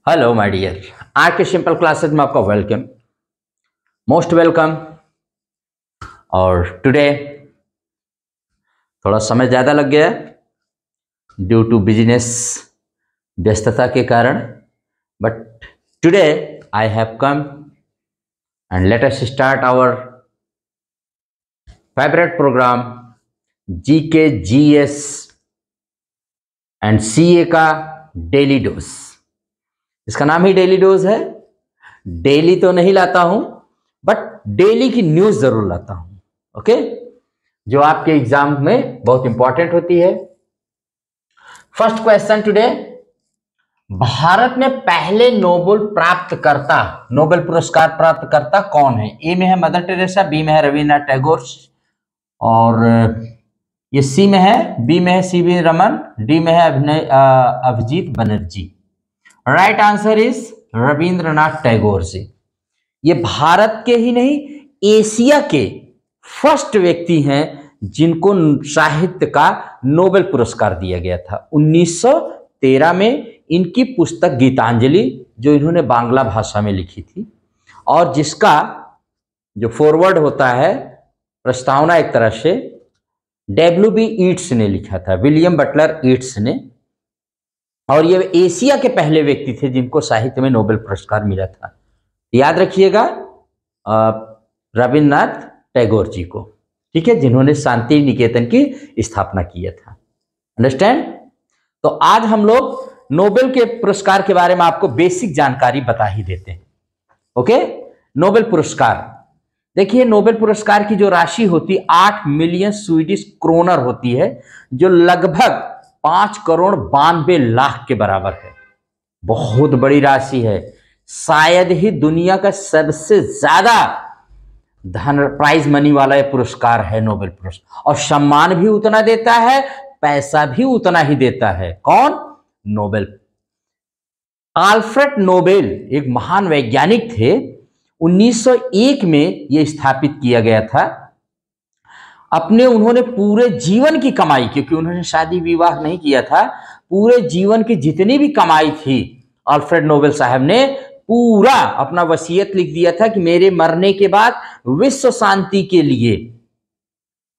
Hello my dear, आज के simple classes में आपका वेलकम, मोस्ट वेलकम। और टुडे थोड़ा समय ज़्यादा लग गया ड्यू टू बिजनेस, व्यस्तता के कारण, but today I have come and let us start our favourite programme GK, GS and CA का डेली डोज। इसका नाम ही डेली डोज है। डेली तो नहीं लाता हूं, बट डेली की न्यूज जरूर लाता हूं, ओके, जो आपके एग्जाम में बहुत इंपॉर्टेंट होती है। फर्स्ट क्वेश्चन टुडे, भारत में पहले नोबेल पुरस्कार प्राप्त करता कौन है? ए में है मदर टेरेसा, बी में है रविन्द्रनाथ टैगोर, और ये सी में है, बी में है सीवी रमन, डी में है Abhijit Banerjee. Right answer is Rabindranath Tagore ji. ये भारत के ही नहीं, एशिया के फर्स्ट व्यक्ति हैं जिनको साहित्य का नोबेल पुरस्कार दिया गया था। 1913 में इनकी पुस्तक गीतांजलि, जो इन्होंने बांग्ला भाषा में लिखी थी, और जिसका जो फॉरवर्ड होता है, प्रस्तावना एक तरह से W.B. ईट्स ने लिखा था, विलियम बटलर ईट्स ने। और ये एशिया के पहले व्यक्ति थे जिनको साहित्य में नोबेल पुरस्कार मिला था। याद रखिएगा रविन्द्रनाथ टैगोर जी को, ठीक है, जिन्होंने शांति निकेतन की स्थापना किया था। अंडरस्टैंड? तो आज हम लोग नोबेल के पुरस्कार के बारे में आपको बेसिक जानकारी बता ही देते हैं। ओके, नोबेल पुरस्कार देखिए, नोबेल पुरस्कार की जो राशि होती 8 मिलियन स्वीडिश क्रोनर होती है, जो लगभग 5,92,00,000 के बराबर है। बहुत बड़ी राशि है। शायद ही दुनिया का सबसे ज्यादा धन प्राइज मनी वाला ये पुरस्कार है नोबेल पुरस्कार, और सम्मान भी उतना देता है, पैसा भी उतना ही देता है। कौन? नोबेल। अल्फ्रेड नोबेल एक महान वैज्ञानिक थे। 1901 में यह स्थापित किया गया था। उन्होंने पूरे जीवन की कमाई, क्योंकि उन्होंने शादी विवाह नहीं किया था, पूरे जीवन की जितनी भी कमाई थी, अल्फ्रेड नोबेल साहब ने पूरा अपना वसीयत लिख दिया था कि मेरे मरने के बाद विश्व शांति के लिए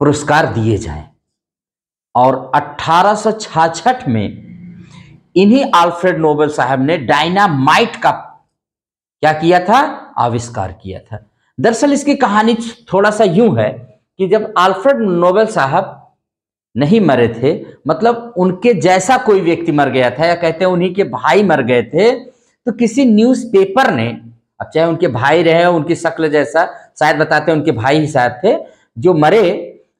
पुरस्कार दिए जाएं। और 1866 में इन्हीं अल्फ्रेड नोबेल साहब ने डायनामाइट का क्या किया था? आविष्कार किया था। दरअसल इसकी कहानी थोड़ा सा यूं है कि जब अल्फ्रेड नोबेल साहब नहीं मरे थे, मतलब उनके जैसा कोई व्यक्ति मर गया था, या कहते हैं उन्हीं के भाई मर गए थे, तो किसी न्यूज़पेपर ने, अब चाहे उनके भाई रहे, उनकी शक्ल जैसा, शायद बताते हैं उनके भाई ही शायद थे जो मरे,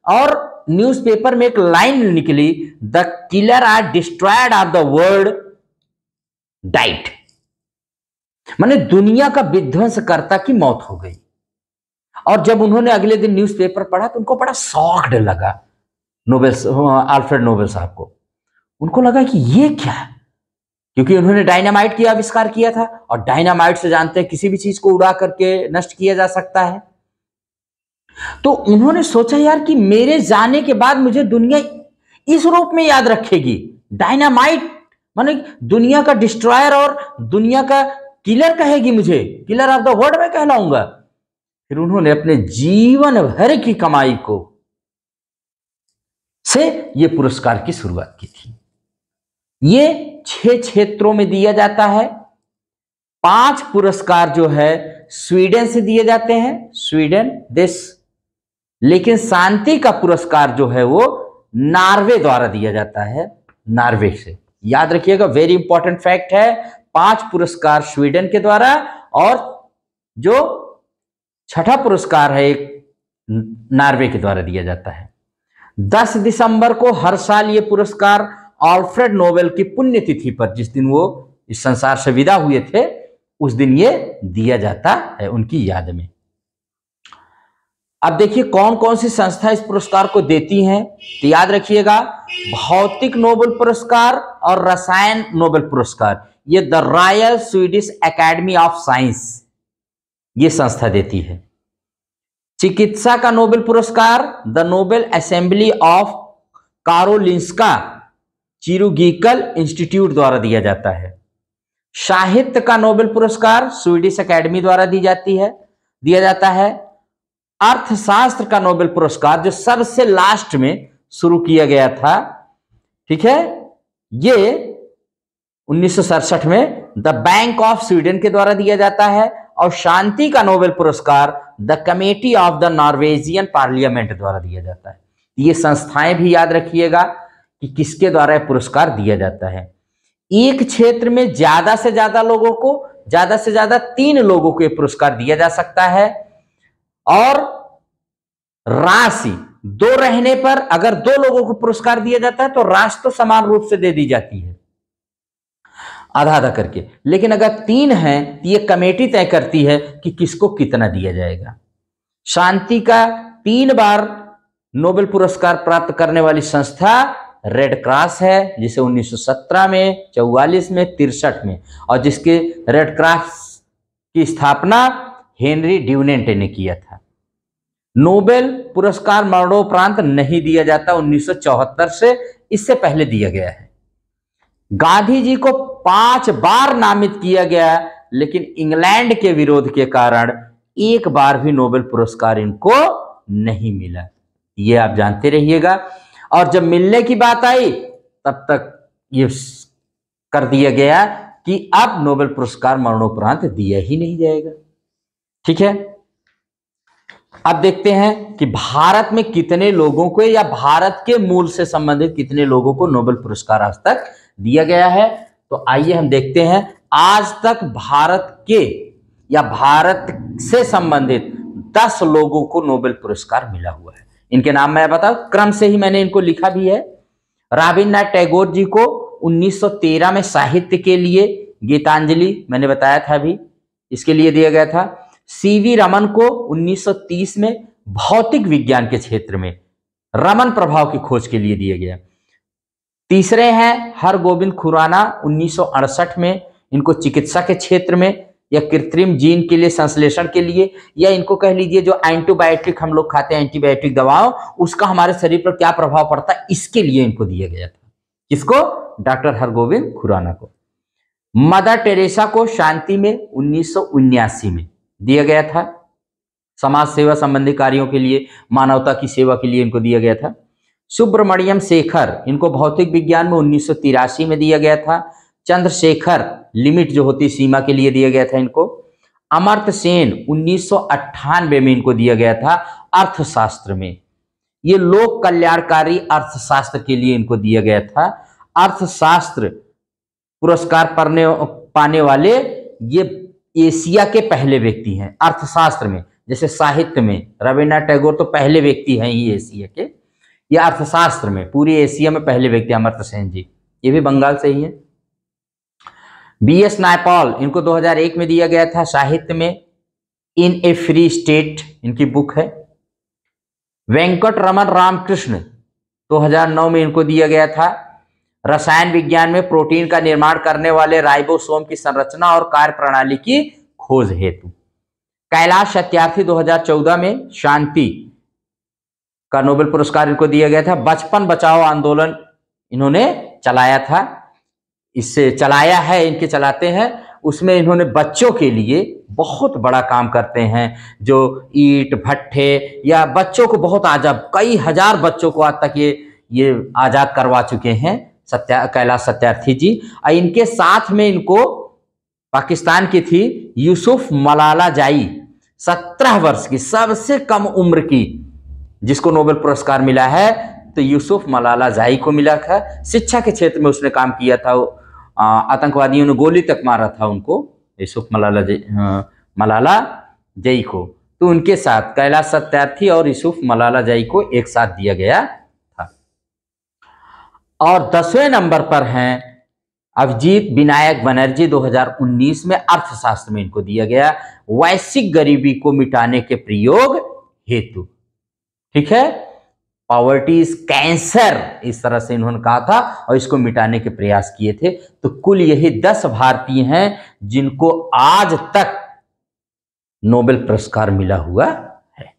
और न्यूज़पेपर में एक लाइन निकली, the killer are destroyed of the world diet, माने दुनिया का विध्वंसकर्ता की मौत हो गई। और जब उन्होंने अगले दिन न्यूज़पेपर पढ़ा तो उनको बड़ा शॉक्ड लगा, अल्फ्रेड नोबेल साहब को। उनको लगा कि ये क्या है, क्योंकि उन्होंने डायनामाइट की आविष्कार किया था, और डायनामाइट से जानते हैं किसी भी चीज को उड़ा करके नष्ट किया जा सकता है। तो उन्होंने सोचा यार कि मेरे जाने के बाद मुझे दुनिया इस रूप में याद रखेगी। डायनामाइट माने दुनिया का डिस्ट्रॉयर और दुनिया का किलर कहेगी, मुझे किलर ऑफ द वर्ल्ड में कहलाऊंगा। फिर उन्होंने अपने जीवन भर की कमाई को से ये पुरस्कार की शुरुआत की थी। ये 6 क्षेत्रों में दिया जाता है। 5 पुरस्कार जो है स्वीडन से दिए जाते हैं, स्वीडन देश, लेकिन शांति का पुरस्कार जो है वो नॉर्वे द्वारा दिया जाता है, नॉर्वे से। याद रखिएगा, वेरी इंपॉर्टेंट फैक्ट है, 5 पुरस्कार स्वीडन के द्वारा, और जो 6ठा पुरस्कार है एक नॉर्वे के द्वारा दिया जाता है। 10 दिसंबर को हर साल ये पुरस्कार अल्फ्रेड नोबेल की पुण्यतिथि पर, जिस दिन वो इस संसार से विदा हुए थे, उस दिन ये दिया जाता है उनकी याद में। अब देखिए कौन कौन सी संस्था इस पुरस्कार को देती हैं, तो याद रखिएगा, भौतिक नोबेल पुरस्कार और रसायन नोबेल पुरस्कार ये the Royal Swedish Academy of Science ये संस्था देती है। चिकित्सा का नोबेल पुरस्कार the Nobel Assembly of Karolinska Chirurgical Institute द्वारा दिया जाता है। साहित्य का नोबेल पुरस्कार स्वीडिश अकेडमी द्वारा दिया जाता है। अर्थशास्त्र का नोबेल पुरस्कार जो सबसे लास्ट में शुरू किया गया था, ठीक है, ये 1967 में द बैंक ऑफ स्वीडन के द्वारा दिया जाता है। और शांति का नोबेल पुरस्कार the committee of the Norwegian parliament द्वारा दिया जाता है। ये संस्थाएं भी याद रखिएगा कि किसके द्वारा यह पुरस्कार दिया जाता है। एक क्षेत्र में ज्यादा से ज्यादा लोगों को, ज्यादा से ज्यादा 3 लोगों को यह पुरस्कार दिया जा सकता है। और राशि 2 रहने पर अगर 2 लोगों को पुरस्कार दिया जाता है तो राशि तो समान रूप से दे दी जाती है, आधा आधा करके। लेकिन अगर 3 हैं तो ये कमेटी तय करती है कि किसको कितना दिया जाएगा। शांति का 3 बार नोबेल पुरस्कार प्राप्त करने वाली संस्था रेड क्रॉस है, जिसे 1917 में, 44 में, 63 में, और जिसके रेड क्रॉस की स्थापना हेनरी ड्यूनेंट ने किया था। नोबेल पुरस्कार मरणोपरांत नहीं दिया जाता 1974 से, इससे पहले दिया गया है। गांधी जी को 5 बार नामित किया गया, लेकिन इंग्लैंड के विरोध के कारण 1 बार भी नोबेल पुरस्कार इनको नहीं मिला। ये आप जानते रहिएगा। और जब मिलने की बात आई तब तक ये कर दिया गया कि अब नोबेल पुरस्कार मरणोपरांत दिया ही नहीं जाएगा। ठीक है, अब देखते हैं कि भारत में कितने लोगों को या भारत के मूल से संबंधित कितने लोगों को नोबेल पुरस्कार आज तक दिया गया है। तो आइए हम देखते हैं आज तक भारत के या भारत से संबंधित 10 लोगों को नोबेल पुरस्कार मिला हुआ है। इनके नाम मैं बताऊं, क्रम से ही मैंने इनको लिखा भी है। रविन्द्रनाथ टैगोर जी को 1913 में साहित्य के लिए गीतांजलि, मैंने बताया था अभी, इसके लिए दिया गया था। सीवी रमन को 1930 में भौतिक विज्ञान के क्षेत्र में रमन प्रभाव की खोज के लिए दिया गया। तीसरे हैं हरगोविंद खुराना 1968 में, इनको चिकित्सा के क्षेत्र में या कृत्रिम जीन के लिए संश्लेषण के लिए, या इनको कह लीजिए जो एंटीबायोटिक हम लोग खाते हैं, एंटीबायोटिक दवाओं, उसका हमारे शरीर पर क्या प्रभाव पड़ता है, इसके लिए इनको दिया गया था। किसको? डॉक्टर हरगोविंद खुराना को। मदर टेरेसा को शांति में 1979 में दिया गया था, समाज सेवा संबंधी कार्यों के लिए, मानवता की सेवा के लिए इनको दिया गया था। सुब्रमण्यम शेखर, इनको भौतिक विज्ञान में 1983 में दिया गया था। चंद्रशेखर, लिमिट जो होती सीमा के लिए दिया गया था इनको। अमर्त्य सेन 1998 में इनको दिया गया था अर्थशास्त्र में। ये लोक कल्याणकारी अर्थशास्त्र के लिए इनको दिया गया था। अर्थशास्त्र पुरस्कार पाने वाले ये एशिया के पहले व्यक्ति हैं अर्थशास्त्र में। जैसे साहित्य में रविन्द्रनाथ टैगोर तो पहले व्यक्ति हैं ही एशिया के, या अर्थशास्त्र में पूरी एशिया में पहले व्यक्ति अमर्त्य सेन जी, ये भी बंगाल से ही है। BS नायपॉल, इनको 2001 में दिया गया था साहित्य में, इन ए फ्री स्टेट इनकी बुक है। वेंकट रमन रामकृष्ण 2009 में इनको दिया गया था रसायन विज्ञान में प्रोटीन का निर्माण करने वाले राइबोसोम की संरचना और कार्य प्रणाली की खोज हेतु। कैलाश सत्यार्थी 2014 में शांति का नोबेल पुरस्कार इनको दिया गया था। बचपन बचाओ आंदोलन इन्होंने चलाया था, इससे चलाया है, इनके चलाते हैं, उसमें इन्होंने बच्चों के लिए बहुत बड़ा काम करते हैं, जो ईंट भट्ठे या बच्चों को बहुत आजाद, कई हजार बच्चों को आज तक ये आजाद करवा चुके हैं कैलाश सत्यार्थी जी। और इनके साथ में इनको पाकिस्तान की थी यूसुफ मलाला जाई, 17 वर्ष की सबसे कम उम्र की जिसको नोबेल पुरस्कार मिला है, तो यूसुफ मलाला जाई को मिला था। शिक्षा के क्षेत्र में उसने काम किया था, आतंकवादियों ने गोली तक मारा था उनको, यूसुफ मलाला जाई को। तो उनके साथ कैलाश सत्यार्थी और यूसुफ मलाला जाई को एक साथ दिया गया था। और 10वें नंबर पर हैं अभिजीत विनायक बनर्जी, 2019 में अर्थशास्त्र में इनको दिया गया वैश्विक गरीबी को मिटाने के प्रयोग हेतु। ठीक है, पॉवर्टी इज कैंसर, इस तरह से इन्होंने कहा था और इसको मिटाने के प्रयास किए थे। तो कुल यही 10 भारतीय हैं जिनको आज तक नोबेल पुरस्कार मिला हुआ है।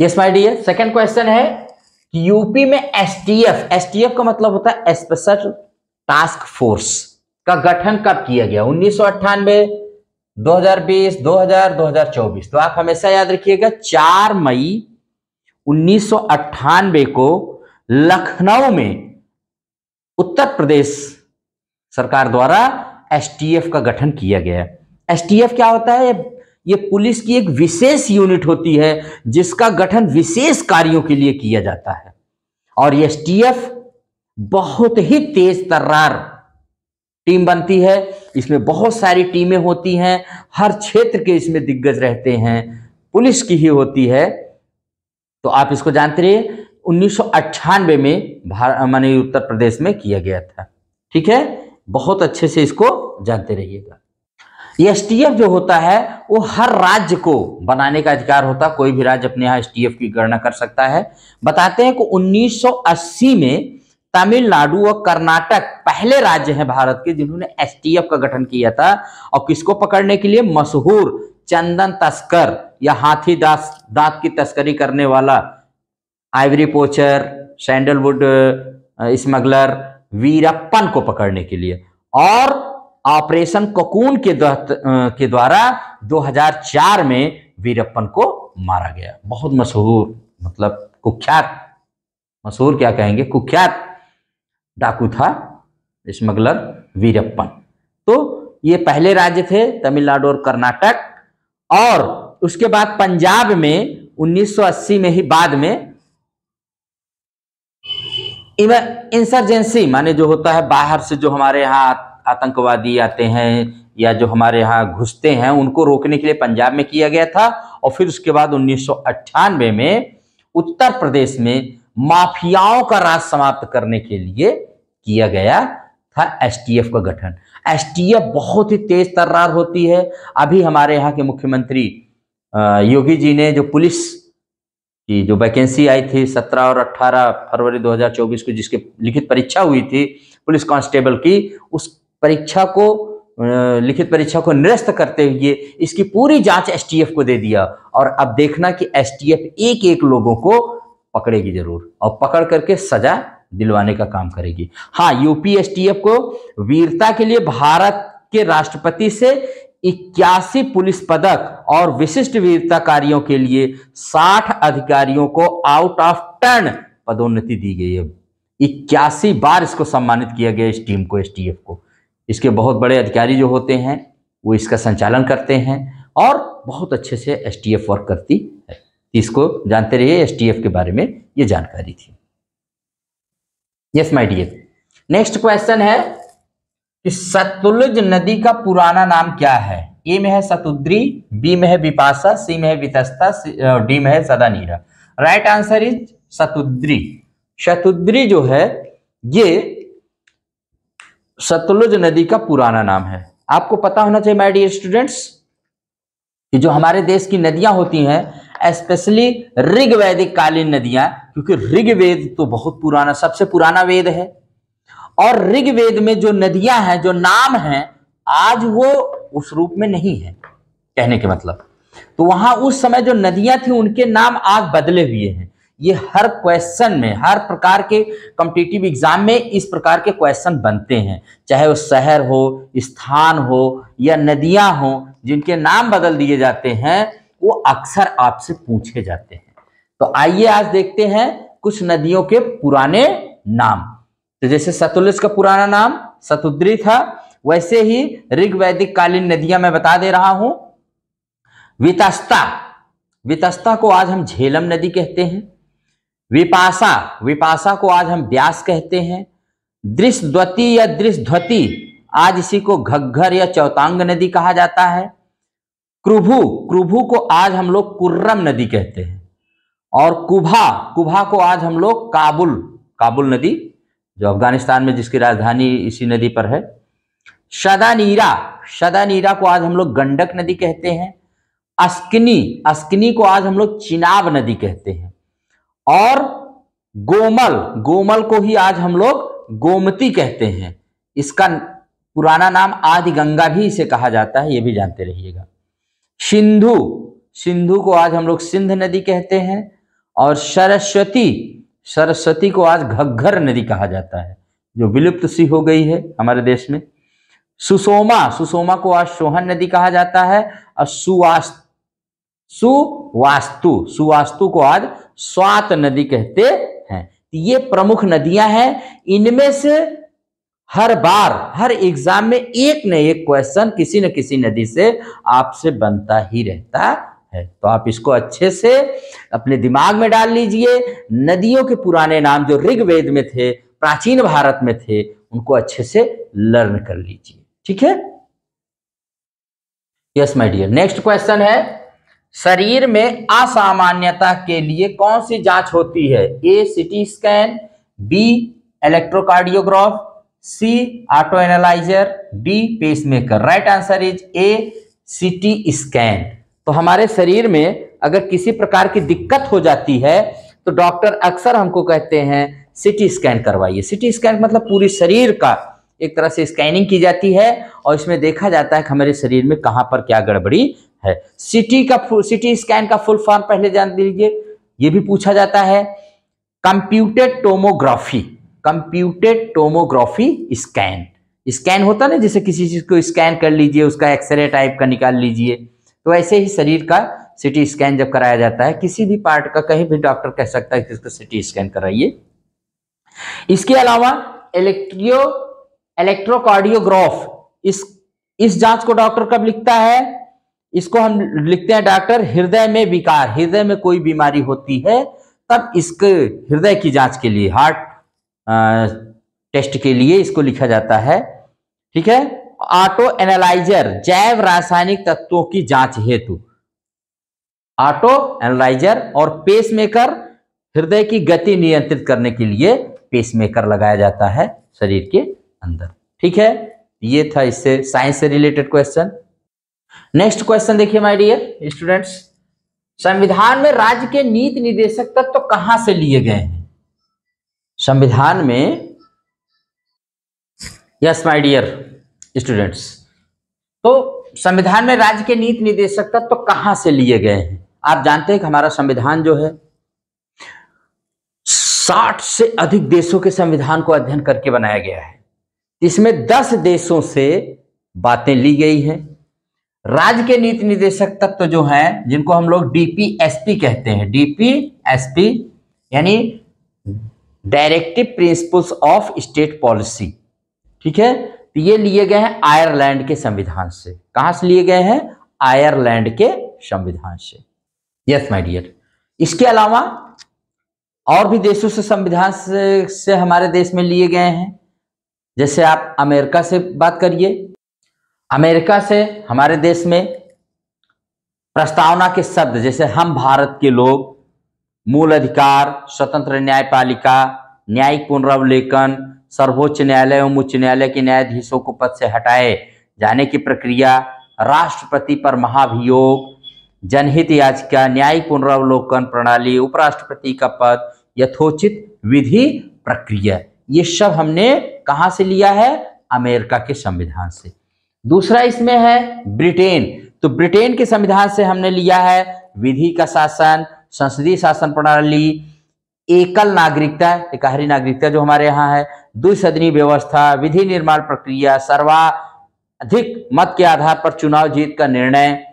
Yes my dear, second question है कि यूपी में एसटीएफ का मतलब होता है स्पेशल टास्क फोर्स का गठन कब किया गया? 1998, 2020, 2000, 2024। तो आप हमेशा याद रखिएगा 4 मई 1998 को लखनऊ में उत्तर प्रदेश सरकार द्वारा एसटीएफ का गठन किया गया। एसटीएफ क्या होता है? ये पुलिस की एक विशेष यूनिट होती है जिसका गठन विशेष कार्यों के लिए किया जाता है। और ये एसटीएफ बहुत ही तेज तर्रार टीम बनती है। इसमें बहुत सारी टीमें होती हैं, हर क्षेत्र के इसमें दिग्गज रहते हैं, पुलिस की ही होती है। तो आप इसको जानते रहिए 1998 में माने उत्तर प्रदेश में किया गया था। ठीक है, बहुत अच्छे से इसको जानते रहिएगा। एसटीएफ जो होता है वो हर राज्य को बनाने का अधिकार होता है। कोई भी राज्य अपने यहाँ एसटीएफ की गणना कर सकता है। बताते हैं कि 1980 में तमिलनाडु और कर्नाटक पहले राज्य हैं भारत के जिन्होंने एसटीएफ का गठन किया था। और किसको पकड़ने के लिए? मशहूर चंदन तस्कर या हाथी दांत की तस्करी करने वाला आइवरी पोचर, सैंडलवुड स्मगलर वीरप्पन को पकड़ने के लिए। और ऑपरेशन कोकून के द्वारा 2004 में वीरप्पन को मारा गया। बहुत मशहूर, मतलब कुख्यात, मशहूर क्या कहेंगे, कुख्यात डाकू था स्मगलर वीरप्पन। तो ये पहले राज्य थे तमिलनाडु और कर्नाटक। और उसके बाद पंजाब में 1980 में ही बाद में इंसर्जेंसी माने जो होता है बाहर से जो हमारे यहाँ आतंकवादी आते हैं या जो हमारे यहाँ घुसते हैं उनको रोकने के लिए पंजाब में किया गया था। और फिर उसके बाद 1998 में उत्तर प्रदेश में माफियाओं का राज समाप्त करने के लिए किया गया था एसटीएफ का गठन। एसटीएफ बहुत ही तेज तर्रार होती है। अभी हमारे यहाँ के मुख्यमंत्री योगी जी ने जो पुलिस की जो वैकेंसी आई थी 17 और 18 फरवरी 2024 को, जिसकी लिखित परीक्षा हुई थी पुलिस कांस्टेबल की, उस परीक्षा को लिखित परीक्षा को निरस्त करते हुए इसकी पूरी जांच एसटीएफ को दे दिया। और अब देखना कि एसटीएफ एक एक लोगों को पकड़ेगी जरूर और पकड़ करके सजा दिलवाने का काम करेगी। हाँ, यूपी एसटीएफ को वीरता के लिए भारत के राष्ट्रपति से 81 पुलिस पदक और विशिष्ट वीरता कार्यों के लिए 60 अधिकारियों को आउट ऑफ टर्न पदोन्नति दी गई है। 81 बार इसको सम्मानित किया गया इस टीम को, एसटीएफ को। इसके बहुत बड़े अधिकारी जो होते हैं वो इसका संचालन करते हैं और बहुत अच्छे से एसटीएफ वर्क करती है। इसको जानते रहिए, एसटीएफ के बारे में ये जानकारी थी। Yes my dear, next question है कि सतलुज नदी का पुराना नाम क्या है? ए में है सतुद्री, बी में है बिपाशा, सी में है वितस्ता, डी में है Sadanira. Right answer is Satudri. Shatudri जो है ये सतलुज नदी का पुराना नाम है। आपको पता होना चाहिए माय डियर स्टूडेंट्स कि जो हमारे देश की नदियां होती हैं स्पेशली ऋग्वैदिक कालीन नदियां, क्योंकि ऋग्वेद तो बहुत पुराना, सबसे पुराना वेद है। और ऋग्वेद में जो नदियां हैं, जो नाम हैं, आज वो उस रूप में नहीं है, कहने के मतलब। तो वहां उस समय जो नदियां थी उनके नाम आज बदले हुए हैं। ये हर क्वेश्चन में, हर प्रकार के कॉम्पिटिटिव एग्जाम में इस प्रकार के क्वेश्चन बनते हैं, चाहे वो शहर हो, स्थान हो या नदियां हो, जिनके नाम बदल दिए जाते हैं वो अक्सर आपसे पूछे जाते हैं। तो आइए आज देखते हैं कुछ नदियों के पुराने नाम। तो जैसे सतलुज का पुराना नाम सतुद्री था, वैसे ही ऋग्वैदिक कालीन नदियां मैं बता दे रहा हूं। वितस्ता, वितस्ता को आज हम झेलम नदी कहते हैं। विपाशा, विपाशा को आज हम व्यास कहते हैं। दृशद्वती या दृशध्वती, आज इसी को घग्घर या चौतांग नदी कहा जाता है। कृभु, कृभु को आज हम लोग कुर्रम नदी कहते हैं। और कुभा, कुभा को आज हम लोग काबुल, काबुल नदी जो अफगानिस्तान में जिसकी राजधानी इसी नदी पर है। शदानीरा, शदानीरा को आज हम लोग गंडक नदी कहते हैं। अस्किनी, अस्किनी को आज हम लोग चिनाब नदी कहते हैं। और गोमल, गोमल को ही आज हम लोग गोमती कहते हैं। इसका पुराना नाम आदि गंगा भी इसे कहा जाता है, ये भी जानते रहिएगा। सिंधु, सिंधु को आज हम लोग सिंध नदी कहते हैं। और सरस्वती, सरस्वती को आज घग्घर नदी कहा जाता है, जो विलुप्त सी हो गई है हमारे देश में। सुषमा, सुषमा को आज सोहन नदी कहा जाता है, और सुवास्तु को आज स्वात नदी कहते हैं। ये प्रमुख नदियां हैं। इनमें से हर बार हर एग्जाम में एक न एक क्वेश्चन किसी न किसी नदी से आपसे बनता ही रहता है, तो आप इसको अच्छे से अपने दिमाग में डाल लीजिए। नदियों के पुराने नाम जो ऋग्वेद में थे, प्राचीन भारत में थे, उनको अच्छे से लर्न कर लीजिए, ठीक है। Yes my dear, next question है, शरीर में असामान्यता के लिए कौन सी जांच होती है? A CT scan, B electrocardiograph, C auto analyser, D pacemaker. Right answer is A CT scan. तो हमारे शरीर में अगर किसी प्रकार की दिक्कत हो जाती है तो डॉक्टर अक्सर हमको कहते हैं सीटी स्कैन करवाइए। सीटी स्कैन मतलब पूरी शरीर का एक तरह से स्कैनिंग की जाती है और इसमें देखा जाता है कि हमारे शरीर में कहां पर क्या गड़बड़ी है। सीटी स्कैन का फुल फॉर्म पहले जान लीजिए, ये भी पूछा जाता है। Computed tomography, computed tomography scan. Scan होता ना, जैसे किसी चीज को स्कैन कर लीजिए, उसका एक्सरे टाइप का निकाल लीजिए, तो ऐसे ही शरीर का सीटी स्कैन जब कराया जाता है किसी भी पार्ट का, कहीं भी डॉक्टर कह सकता है कि इसको सीटी स्कैन कराइए। इसके अलावा इलेक्ट्रोकार्डियोग्राफ, इस जांच को डॉक्टर कब लिखता है? इसको हम लिखते हैं डॉक्टर हृदय में विकार, हृदय में कोई बीमारी होती है तब इसके हृदय की जांच के लिए, हार्ट टेस्ट के लिए इसको लिखा जाता है, ठीक है। ऑटो एनालाइजर, जैव रासायनिक तत्वों की जांच हेतु ऑटो एनालाइजर, और पेसमेकर हृदय की गति नियंत्रित करने के लिए पेसमेकर लगाया जाता है शरीर के अंदर, ठीक है। ये था इससे साइंस से रिलेटेड क्वेश्चन। नेक्स्ट क्वेश्चन देखिए माय डियर स्टूडेंट्स, संविधान में राज्य के नीति निर्देशक तत्व तो कहां से लिए गए हैं? संविधान में, यस माय डियर स्टूडेंट्स, तो संविधान में राज्य के नीति निर्देशक तत्व तो कहां से लिए गए हैं? आप जानते हैं कि हमारा संविधान जो है 60 से अधिक देशों के संविधान को अध्ययन करके बनाया गया है। इसमें 10 देशों से बातें ली गई हैं। राज्य के नीति निर्देशक तत्व जो हैं, जिनको हम लोग डीपीएसपी कहते हैं, डीपीएसपी यानी directive principles of state policy, ठीक है। तो ये लिए गए हैं आयरलैंड के संविधान से। कहां से लिए गए हैं? आयरलैंड के संविधान से। यस माय डियर, इसके अलावा और भी देशों से संविधान से हमारे देश में लिए गए हैं। जैसे आप अमेरिका से बात करिए, अमेरिका से हमारे देश में प्रस्तावना के शब्द जैसे हम भारत के लोग, मूल अधिकार, स्वतंत्र न्यायपालिका, न्यायिक पुनरावलोकन, सर्वोच्च न्यायालय एवं उच्च न्यायालय के न्यायाधीशों को पद से हटाए जाने की प्रक्रिया, राष्ट्रपति पर महाभियोग, जनहित याचिका, न्यायिक पुनरावलोकन प्रणाली, उपराष्ट्रपति का पद, यथोचित विधि प्रक्रिया, ये सब हमने कहां से लिया है? अमेरिका के संविधान से। दूसरा इसमें है ब्रिटेन, तो ब्रिटेन के संविधान से हमने लिया है विधि का शासन, संसदीय शासन प्रणाली, एकल नागरिकता, एकाहरी नागरिकता जो हमारे यहाँ है, द्विसदनीय व्यवस्था, विधि निर्माण प्रक्रिया, सर्वाधिक मत के आधार पर चुनाव जीत का निर्णय,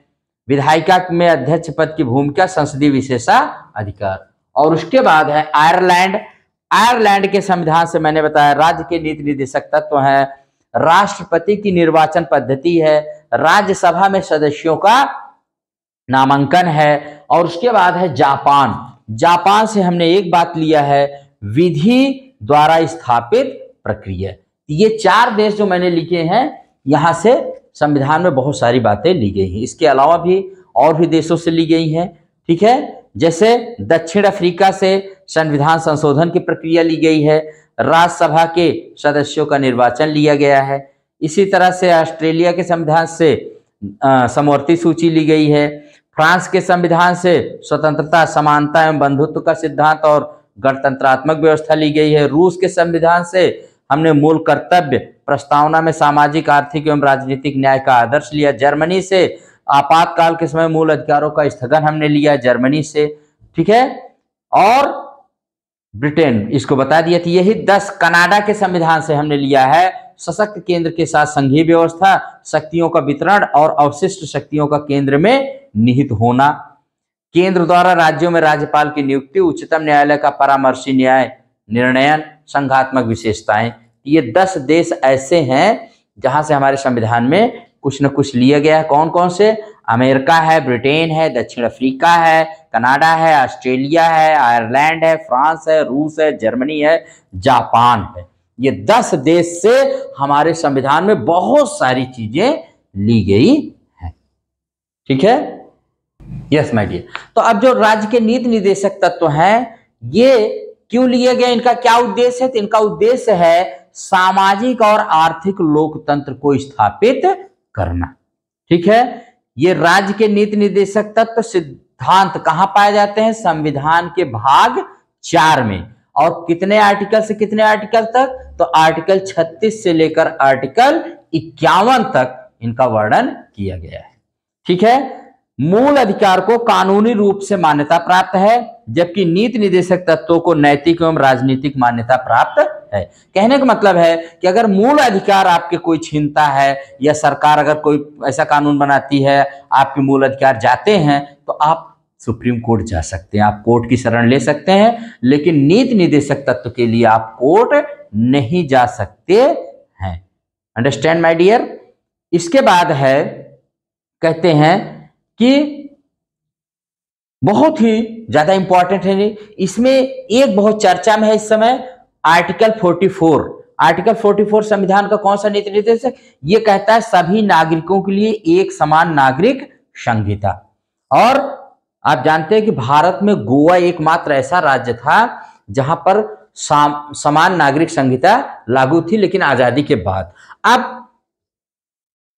विधायिका में अध्यक्ष पद की भूमिका, संसदीय विशेषाधिकार। और उसके बाद है आयरलैंड। आयरलैंड के संविधान से मैंने बताया राज्य के नीति निर्देशक तत्व है, राष्ट्रपति की निर्वाचन पद्धति है, राज्यसभा में सदस्यों का नामांकन है। और उसके बाद है जापान। जापान से हमने एक बात लिया है, विधि द्वारा स्थापित प्रक्रिया। ये 4 देश जो मैंने लिखे हैं, यहां से संविधान में बहुत सारी बातें ली गई हैं। इसके अलावा भी और भी देशों से ली गई हैं, ठीक है। जैसे दक्षिण अफ्रीका से संविधान संशोधन की प्रक्रिया ली गई है, राज्यसभा के सदस्यों का निर्वाचन लिया गया है। इसी तरह से ऑस्ट्रेलिया के संविधान से समवर्ती सूची ली गई है। फ्रांस के संविधान से स्वतंत्रता, समानता एवं बंधुत्व का सिद्धांत और गणतंत्रात्मक व्यवस्था ली गई है। रूस के संविधान से हमने मूल कर्तव्य, प्रस्तावना में सामाजिक, आर्थिक एवं राजनीतिक न्याय का आदर्श लिया। जर्मनी से आपातकाल के समय मूल अधिकारों का स्थगन हमने लिया जर्मनी से, ठीक है। और ब्रिटेन, इसको बता दिया था। यही 10 कनाडा के संविधान से हमने लिया है सशक्त केंद्र के साथ संघीय व्यवस्था, शक्तियों का वितरण और अवशिष्ट शक्तियों का केंद्र में निहित होना, केंद्र द्वारा राज्यों में राज्यपाल की नियुक्ति, उच्चतम न्यायालय का परामर्शी न्याय निर्णयन, संघात्मक विशेषताएं। ये 10 देश ऐसे हैं जहां से हमारे संविधान में कुछ न कुछ लिया गया है। कौन कौन से? अमेरिका है, ब्रिटेन है, दक्षिण अफ्रीका है, कनाडा है, ऑस्ट्रेलिया है, आयरलैंड है, फ्रांस है, रूस है, जर्मनी है, जापान है। ये 10 देश से हमारे संविधान में बहुत सारी चीजें ली गई हैं। ठीक है, यस माय डियर। तो अब जो राज्य के नीति निर्देशक तत्व हैं, ये क्यों लिए गए, इनका क्या उद्देश्य है? तो इनका उद्देश्य है सामाजिक और आर्थिक लोकतंत्र को स्थापित करना। ठीक है, ये राज्य के नीति निर्देशक तत्व सिद्धांत कहां पाए जाते हैं? संविधान के भाग 4 में। और कितने आर्टिकल से कितने आर्टिकल तक? तो आर्टिकल 36 से लेकर आर्टिकल 51 तक इनका वर्णन किया गया है। ठीक है, मूल अधिकार को कानूनी रूप से मान्यता प्राप्त है, जबकि नीति निर्देशक तत्वों को नैतिक एवं राजनीतिक मान्यता प्राप्त है। कहने का मतलब है कि अगर मूल अधिकार आपके कोई छीनता है या सरकार अगर कोई ऐसा कानून बनाती है, आपके मूल अधिकार जाते हैं, तो आप सुप्रीम कोर्ट जा सकते हैं, आप कोर्ट की शरण ले सकते हैं, लेकिन नीति निर्देशक तत्व के लिए आप कोर्ट नहीं जा सकते हैं। Understand my dear. इसके बाद है, कहते हैं कि बहुत ही ज्यादा इंपॉर्टेंट है, इसमें एक बहुत चर्चा में है इस समय, आर्टिकल 44। आर्टिकल 44 संविधान का कौन सा नीति निर्देशक? ये कहता है सभी नागरिकों के लिए एक समान नागरिक संहिता। और आप जानते हैं कि भारत में गोवा एकमात्र ऐसा राज्य था जहां पर समान नागरिक संहिता लागू थी, लेकिन आजादी के बाद। अब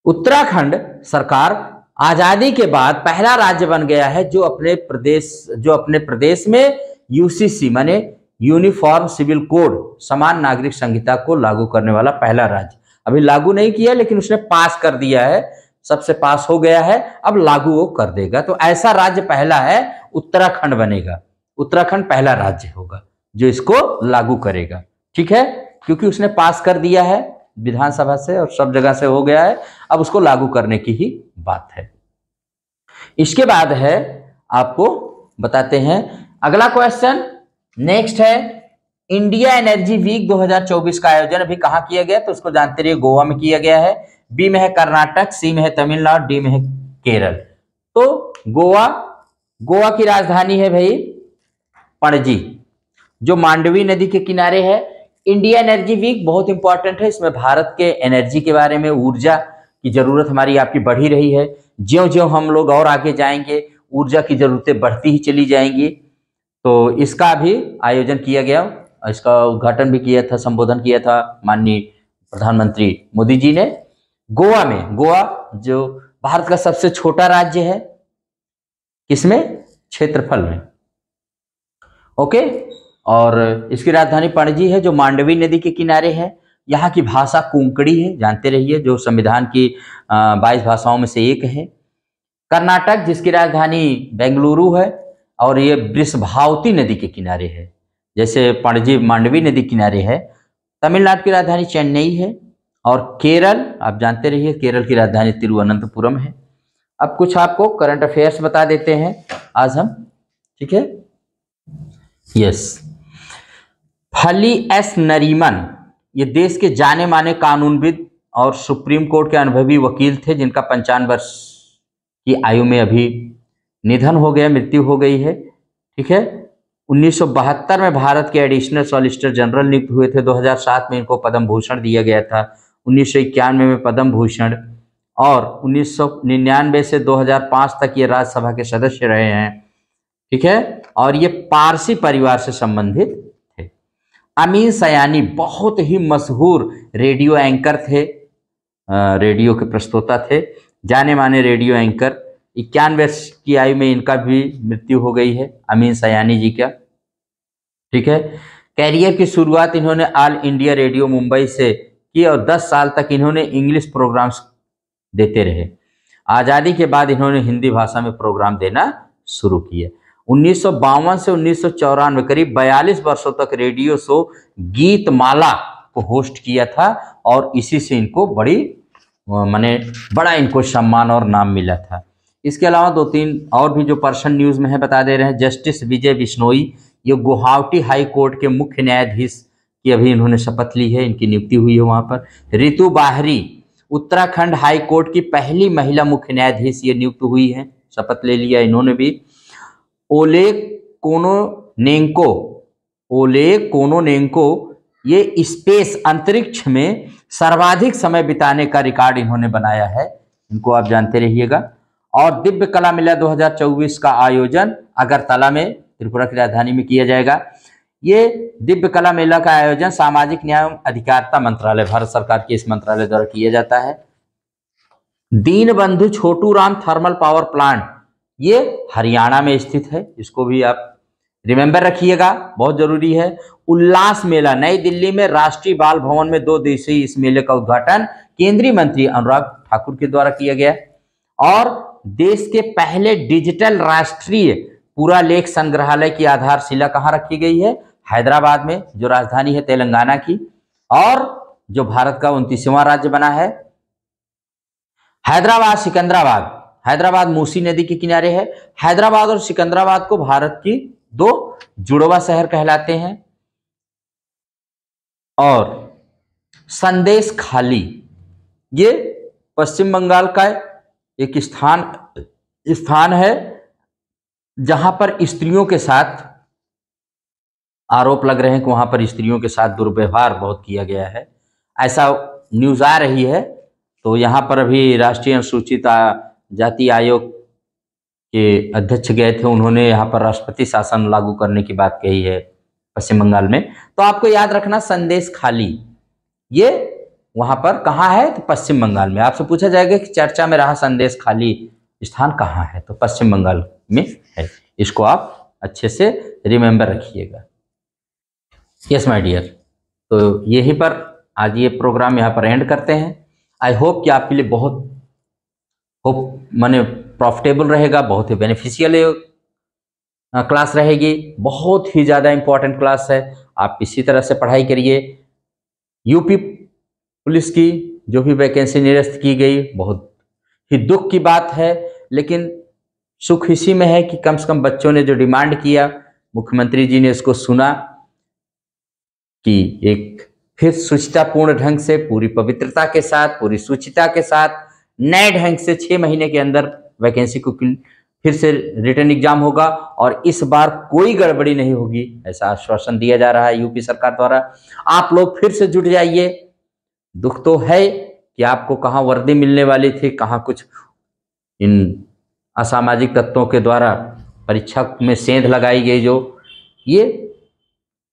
उत्तराखंड सरकार आजादी के बाद पहला राज्य बन गया है जो अपने प्रदेश में यूसीसी माने यूनिफॉर्म सिविल कोड, समान नागरिक संहिता को लागू करने वाला पहला राज्य। अभी लागू नहीं किया, लेकिन उसने पास कर दिया है, सबसे पास हो गया है, अब लागू वो कर देगा। तो ऐसा राज्य पहला है, उत्तराखंड बनेगा। उत्तराखंड पहला राज्य होगा जो इसको लागू करेगा। ठीक है, क्योंकि उसने पास कर दिया है विधानसभा से और सब जगह से हो गया है, अब उसको लागू करने की ही बात है। इसके बाद है, आपको बताते हैं अगला क्वेश्चन। नेक्स्ट है, इंडिया एनर्जी वीक 2024 का आयोजन अभी कहां किया गया? तो उसको जानते रहिए, गोवा में किया गया है। बी में है कर्नाटक, सी में है तमिलनाडु, डी में है केरल। तो गोवा की राजधानी है भाई पणजी, जो मांडवी नदी के किनारे है। इंडिया एनर्जी वीक बहुत इंपॉर्टेंट है, इसमें भारत के एनर्जी के बारे में, ऊर्जा की जरूरत हमारी आपकी बढ़ी रही है। ज्यों ज्यों हम लोग और आगे जाएंगे, ऊर्जा की जरूरतें बढ़ती ही चली जाएंगी। तो इसका भी आयोजन किया गया, इसका उद्घाटन भी किया था, संबोधन किया था माननीय प्रधानमंत्री मोदी जी ने। गोवा में, गोवा जो भारत का सबसे छोटा राज्य है, किसमें? क्षेत्रफल में। ओके, और इसकी राजधानी पणजी है जो मांडवी नदी के किनारे है। यहाँ की भाषा कोंकणी है, जानते रहिए, जो संविधान की 22 भाषाओं में से एक है। कर्नाटक जिसकी राजधानी बेंगलुरु है और ये वृषभावती नदी के किनारे है, जैसे पणजी मांडवी नदी किनारे है। तमिलनाडु की राजधानी चेन्नई है। और केरल, आप जानते रहिए, केरल की राजधानी तिरुवनंतपुरम है। अब कुछ आपको करंट अफेयर्स बता देते हैं आज हम। ठीक है, यस। फली एस नरीमन ये देश के जाने माने कानूनविद और सुप्रीम कोर्ट के अनुभवी वकील थे, जिनका 55 वर्ष की आयु में अभी निधन हो गया, मृत्यु हो गई है। ठीक है, 1972 में भारत के एडिशनल सॉलिसिटर जनरल नियुक्त हुए थे। 2007 में इनको पद्म भूषण दिया गया था, 1991 में पद्म भूषण, और 1999 से 2005 तक ये राज्यसभा के सदस्य रहे हैं। ठीक है, और ये पारसी परिवार से संबंधित थे। अमीन सयानी बहुत ही मशहूर रेडियो एंकर थे, रेडियो के प्रस्तोता थे, जाने माने रेडियो एंकर। 51 वर्ष की आयु में इनका भी मृत्यु हो गई है, अमीन सयानी जी का। ठीक है, कैरियर की शुरुआत इन्होंने ऑल इंडिया रेडियो मुंबई से की और 10 साल तक इन्होंने इंग्लिश प्रोग्राम्स देते रहे। आज़ादी के बाद इन्होंने हिंदी भाषा में प्रोग्राम देना शुरू किए। 1952 से 1994 करीब 42 वर्षों तक रेडियो शो गीतमाला को होस्ट किया था और इसी से इनको बड़ा इनको सम्मान और नाम मिला था। इसके अलावा 2-3 और भी जो पर्सन न्यूज़ में है बता दे रहे हैं। जस्टिस विजय बिश्नोई, ये गुवाहाटी हाई कोर्ट के मुख्य न्यायाधीश की अभी इन्होंने शपथ ली है, इनकी नियुक्ति हुई है वहाँ पर। रितु बाहरी, उत्तराखंड हाई कोर्ट की पहली महिला मुख्य न्यायाधीश ये नियुक्त हुई है, शपथ ले लिया इन्होंने भी। ओलेग कोनोनेंको ये स्पेस अंतरिक्ष में सर्वाधिक समय बिताने का रिकॉर्ड इन्होंने बनाया है, इनको आप जानते रहिएगा। और दिव्य कला मेला 2024 का आयोजन अगरतला में, त्रिपुरा की राजधानी में किया जाएगा। ये दिव्य कला मेला का आयोजन सामाजिक न्याय एवं अधिकारिता मंत्रालय, भारत सरकार के इस मंत्रालय द्वारा किया जाता है। Deenbandhu Chhotu Ram thermal power plant, ये हरियाणा में स्थित है, इसको भी आप रिमेंबर रखिएगा, बहुत जरूरी है। उल्लास मेला नई दिल्ली में राष्ट्रीय बाल भवन में 2 दिवसीय इस मेले का उद्घाटन केंद्रीय मंत्री अनुराग ठाकुर के द्वारा किया गया। और देश के पहले डिजिटल राष्ट्रीय पुरालेख संग्रहालय की आधारशिला कहाँ रखी गई है? हैदराबाद में, जो राजधानी है तेलंगाना की और जो भारत का 29वां राज्य बना है। हैदराबाद सिकंदराबाद, हैदराबाद मूसी नदी के किनारे है। हैदराबाद और सिकंदराबाद को भारत की 2 जुड़वा शहर कहलाते हैं। और संदेश खाली, ये पश्चिम बंगाल का एक स्थान है जहां पर स्त्रियों के साथ आरोप लग रहे हैं कि वहां पर स्त्रियों के साथ दुर्व्यवहार बहुत किया गया है, ऐसा न्यूज़ आ रही है। तो यहाँ पर अभी राष्ट्रीय अनुसूचित जाति आयोग के अध्यक्ष गए थे, उन्होंने यहाँ पर राष्ट्रपति शासन लागू करने की बात कही है पश्चिम बंगाल में। तो आपको याद रखना संदेश खाली ये वहाँ पर कहाँ है? तो पश्चिम बंगाल में। आपसे पूछा जाएगा कि चर्चा में रहा संदेश खाली स्थान कहाँ है, तो पश्चिम बंगाल में है। इसको आप अच्छे से रिमेंबर रखिएगा। यस माय डियर, तो यहीं पर आज ये प्रोग्राम यहाँ पर एंड करते हैं। आई होप कि आपके लिए बहुत प्रॉफिटेबल रहेगा, बहुत ही बेनिफिशियल क्लास रहेगी, बहुत ही ज़्यादा इम्पोर्टेंट क्लास है। आप इसी तरह से पढ़ाई करिए। यूपी पुलिस की जो भी वैकेंसी निरस्त की गई, बहुत ही दुख की बात है, लेकिन सुख इसी में है कि कम से कम बच्चों ने जो डिमांड किया, मुख्यमंत्री जी ने इसको सुना कि एक फिर शुचितापूर्ण ढंग से, पूरी पवित्रता के साथ, पूरी शुचिता के साथ, नए ढंग से 6 महीने के अंदर वैकेंसी को फिर से रिटर्न एग्जाम होगा और इस बार कोई गड़बड़ी नहीं होगी, ऐसा आश्वासन दिया जा रहा है यूपी सरकार द्वारा। आप लोग फिर से जुट जाइए। दुख तो है कि आपको कहाँ वर्दी मिलने वाली थी, कहाँ कुछ इन असामाजिक तत्वों के द्वारा परीक्षा में सेंध लगाई गई,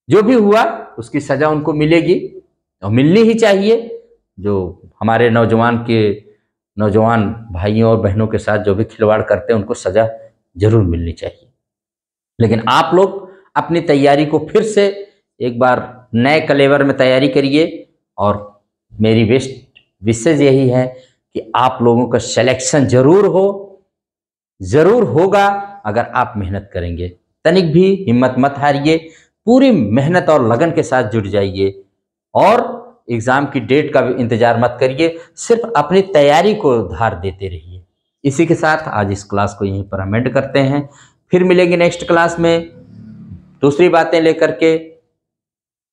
जो भी हुआ उसकी सजा उनको मिलेगी और मिलनी ही चाहिए। जो हमारे नौजवान भाइयों और बहनों के साथ जो भी खिलवाड़ करते हैं उनको सजा जरूर मिलनी चाहिए। लेकिन आप लोग अपनी तैयारी को फिर से एक बार नए कलेवर में तैयारी करिए और मेरी बेस्ट विशेष यही है कि आप लोगों का सिलेक्शन जरूर होगा अगर आप मेहनत करेंगे। तनिक भी हिम्मत मत हारिए, पूरी मेहनत और लगन के साथ जुट जाइए और एग्जाम की डेट का भी इंतजार मत करिए, सिर्फ अपनी तैयारी को धार देते रहिए। इसी के साथ आज इस क्लास को यहीं पर हम एंड करते हैं। फिर मिलेंगे नेक्स्ट क्लास में दूसरी बातें लेकर के,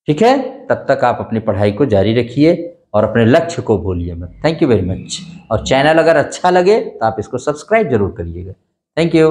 ठीक है? तब तक आप अपनी पढ़ाई को जारी रखिए और अपने लक्ष्य को भूलिए मत। Thank you very much. और चैनल अगर अच्छा लगे तो आप इसको सब्सक्राइब जरूर करिएगा। Thank you.